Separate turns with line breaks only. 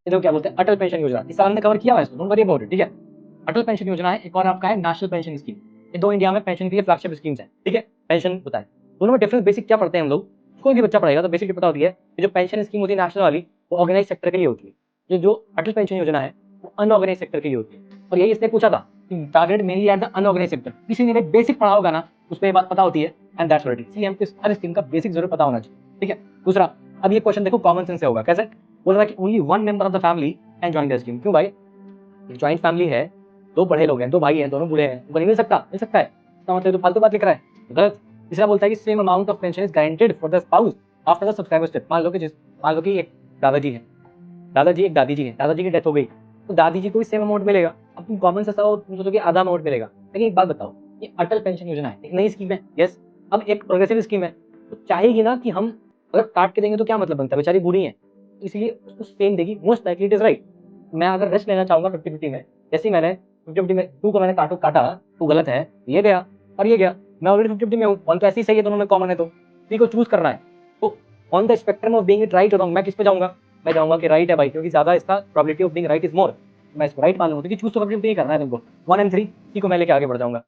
ये तो क्या बोलते हैं अटल पेंशन योजना, इस साल हमने कवर किया हुआ है इसको, डोंट वरी अबाउट इट, ठीक है। अटल पेंशन योजना है, एक और आपका है नेशनल पेंशन स्कीम। ये दो इंडिया में पेंशन के लिए फ्लैगशिप स्कीम्स हैं, ठीक है। पेंशन बताएं दोनों में डिफरेंस बेसिक क्या पढ़ते हैं हम लोग, कोई भी बच्चा पढ़ेगा तो बेसिक पता होती है कि जो पेंशन स्कीम होती है नेशनल वाली, वो ऑर्गेनाइज सेक्टर के लिए होती है। जो अटल पेंशन योजना है वो अनऑर्गेनाइज सेक्टर के लिए होती है। और यही इसने पूछा था कि target mainly at the unorganize sector, किसी ने बेसिक पढ़ा होगा ना उसको ये बात पता होती है, and that's what it is. CM को हर स्कीम का बेसिक जरूर पता होना चाहिए, ठीक है। दूसरा, अब ये क्वेश्चन देखो कॉमन सेंस से होगा, कैसे बोल रहा है कि only one member of the family can join the scheme. क्यों भाई, ज्वाइंट फैमिली है, दो बड़े लोग हैं, दो भाई हैं, दोनों बूढ़े हैं, उनको नहीं मिल सकता? मिल सकता है। इसका मतलब तो फालतू बात लिख रहा है, गलत। तीसरा बोलता है कि same amount of pension is guaranteed for the spouse after the subscriber step. मान लो कि एक दादाजी है, दादाजी एक दादी जी है, दादाजी की डेथ हो गई, तो दादी जी को भी सेम अमाउंट मिलेगा। अब तुम कॉमन सेंस आओ, तुम सोचो कि आधा अमाउंट मिलेगा, लेकिन एक बात बताओ, ये अटल पेंशन योजना है, एक नई स्कीम है, यस। अब एक प्रोग्रेसिव स्कीम है, तो चाहेगी ना कि हम अगर काट के देंगे तो क्या मतलब बनता है, बेचारी बूढ़ी है, इसलिए उसको सेम देगी, most likely it is right. मैं अगर रेस्ट लेना चाहूंगा 50-50 में, जैसे ही मैंने 50-50 में 2 को मैंने काटा, तो गलत है, ये गया और ये गया, मैं ऑलरेडी 50-50 में हूँ, 1 तो ऐसे ही सही है, दोनों में कॉमन है, तो 3 को चूज करना है। तो on the spectrum of being it right और रॉन्ग, मैं किस पे जाऊंगा? मैं जाऊंगा कि राइट है भाई, क्योंकि ज्यादा इसका probability of being right is more, मैं इसको राइट मान लूंगा, क्योंकि चूज तो 50-50 ही करना है तुमको। 1 एंड 3 को मैं लेके आगे बढ़ जाऊंगा।